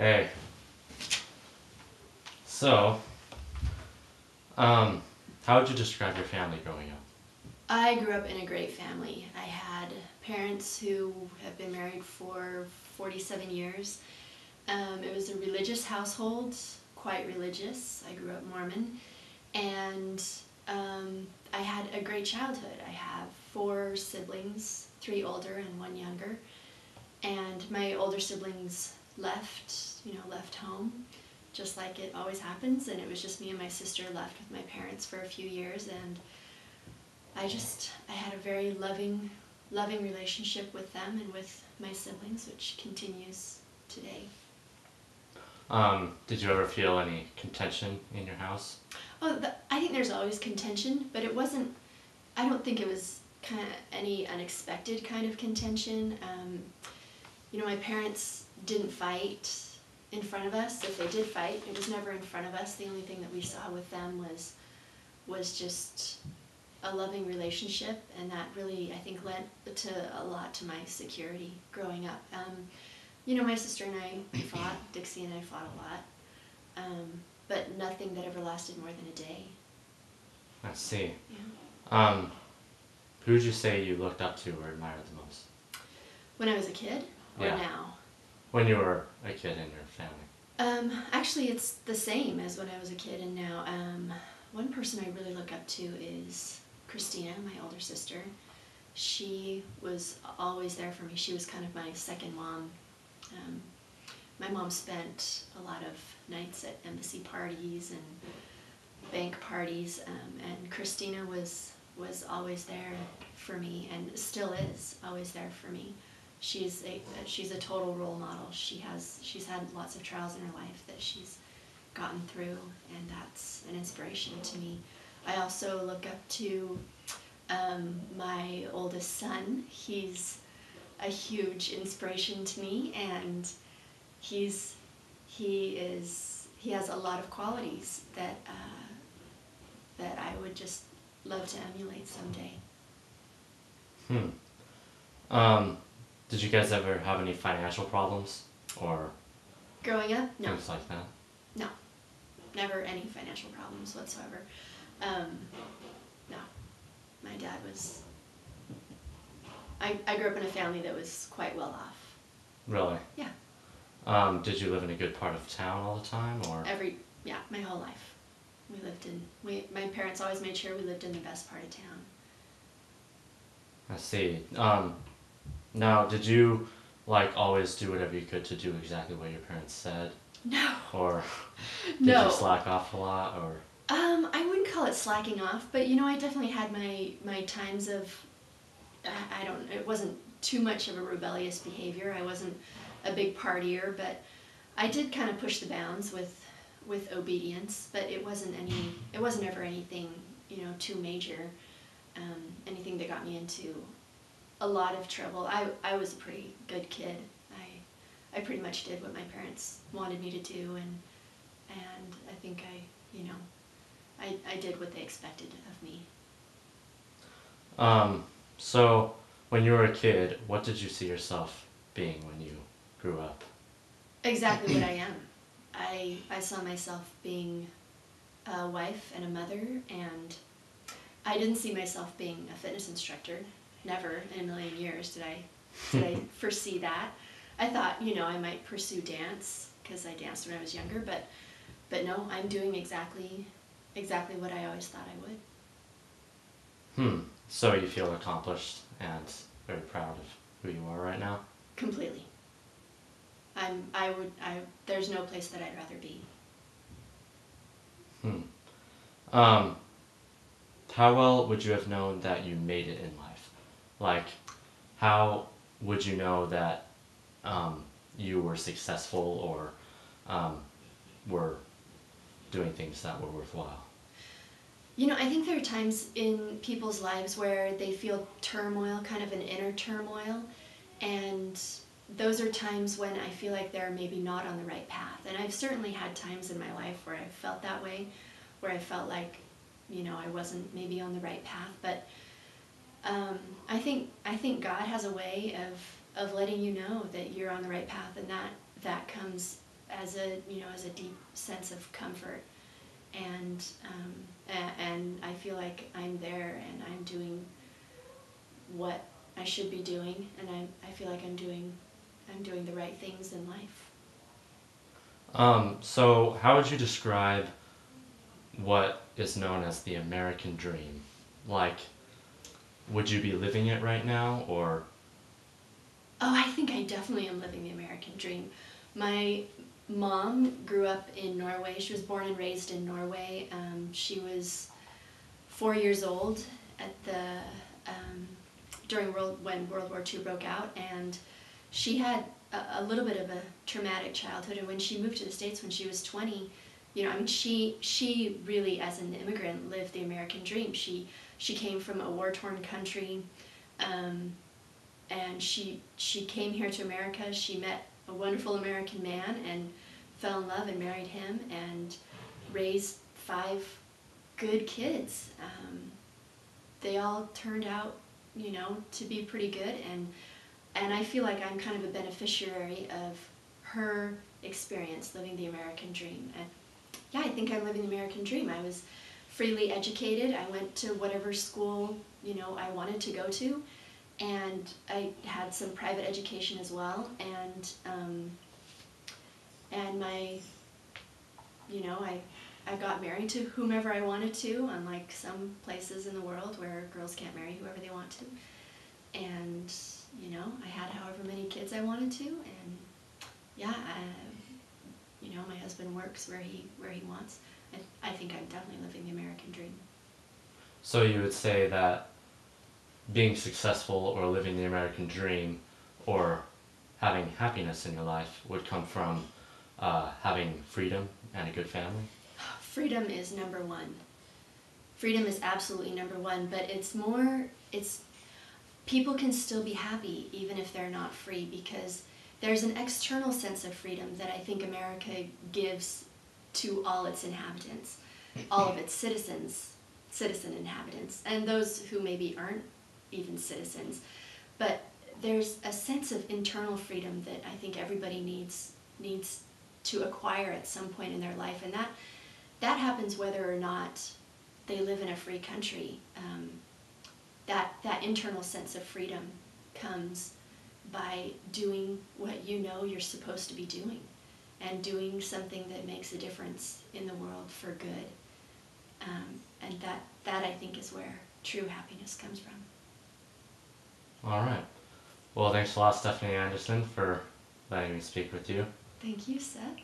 Hey, so, um, how would you describe your family growing up? I grew up in a great family. I had parents who have been married for 47 years. It was a religious household, quite religious. I grew up Mormon. And I had a great childhood. I have four siblings, three older and one younger. And my older siblings left home, just like it always happens. And it was just me and my sister left with my parents for a few years. And I had a very loving relationship with them and with my siblings, which continues today. Did you ever feel any contention in your house? I think there's always contention, but it wasn't, I don't think it was kind of any unexpected kind of contention. My parents didn't fight in front of us. If they did fight, it was never in front of us. The only thing that we saw with them was just a loving relationship, and that really, I think, led to a lot to my security growing up. My sister and I fought, Dixie and I fought a lot, but nothing that ever lasted more than a day. I see. Yeah. Who would you say you looked up to or admired the most? When I was a kid, or Yeah. now? When you were a kid in your family? Actually, it's the same as when I was a kid and now. One person I really look up to is Christina, my older sister. She was always there for me. She was kind of my second mom. My mom spent a lot of nights at embassy parties and bank parties, and Christina was always there for me, and still is always there for me. She's a total role model. She's had lots of trials in her life that she's gotten through, and that's an inspiration to me. I also look up to my oldest son. He's a huge inspiration to me, and he has a lot of qualities that I would just love to emulate someday. Did you guys ever have any financial problems or Growing up, no, things like that? no, never any financial problems whatsoever. No, my dad was. I grew up in a family that was quite well off. Really? Yeah. Did you live in a good part of town all the time, or? My whole life. My parents always made sure we lived in the best part of town. I see. Now, did you always do whatever you could to do exactly what your parents said, No. or did No. you slack off a lot, or? I wouldn't call it slacking off, but I definitely had my times of, it wasn't too much of a rebellious behavior. I wasn't a big partier, but I did kind of push the bounds with obedience, but it wasn't ever anything, too major, anything that got me into a lot of trouble. I was a pretty good kid. I pretty much did what my parents wanted me to do, and I think I did what they expected of me. So, when you were a kid, what did you see yourself being when you grew up? Exactly what I am. I saw myself being a wife and a mother, and I didn't see myself being a fitness instructor. Never in a million years did I foresee that. I thought, I might pursue dance because I danced when I was younger, but no, I'm doing exactly what I always thought I would. So you feel accomplished and very proud of who you are right now? Completely. There's no place that I'd rather be. How well would you have known that you made it in life? How would you know that you were successful or were doing things that were worthwhile? I think there are times in people's lives where they feel turmoil, kind of an inner turmoil, and those are times when I feel like they're maybe not on the right path. And I've certainly had times in my life where I felt that way, where I felt like, I wasn't maybe on the right path. But I think God has a way of letting you know that you're on the right path, and that comes as a deep sense of comfort, and I feel like I'm there and I'm doing what I should be doing, and I feel like I'm doing the right things in life. So how would you describe what is known as the American dream? Like, would you be living it right now, or? Oh, I think I definitely am living the American dream. My mom grew up in Norway. She was born and raised in Norway. She was 4 years old at the when World War II broke out, and she had a little bit of a traumatic childhood. And when she moved to the States when she was 20, I mean, she really, as an immigrant, lived the American dream. She came from a war-torn country, and she came here to America. She met a wonderful American man and fell in love and married him and raised 5 good kids. They all turned out, to be pretty good, and I feel like I'm kind of a beneficiary of her experience living the American dream. And yeah, I think I'm living the American dream. I was freely educated. I went to whatever school, I wanted to go to, and I had some private education as well, and my, I got married to whomever I wanted to, unlike some places in the world where girls can't marry whoever they want to. And, I had however many kids I wanted to, and yeah, my husband works where he wants. I think I'm definitely living the American dream. So you would say that being successful or living the American dream or having happiness in your life would come from having freedom and a good family? Freedom is number one. Freedom is absolutely number one, but it's people can still be happy even if they're not free, because there's an external sense of freedom that I think America gives to all its inhabitants, all of its citizen inhabitants, and those who maybe aren't even citizens. But there's a sense of internal freedom that I think everybody needs to acquire at some point in their life, and that happens whether or not they live in a free country. That internal sense of freedom comes by doing what you're supposed to be doing, and doing something that makes a difference in the world for good. And that I think is where true happiness comes from. All right. Well, thanks a lot, Stephanie Anderson, for letting me speak with you. Thank you, Seth.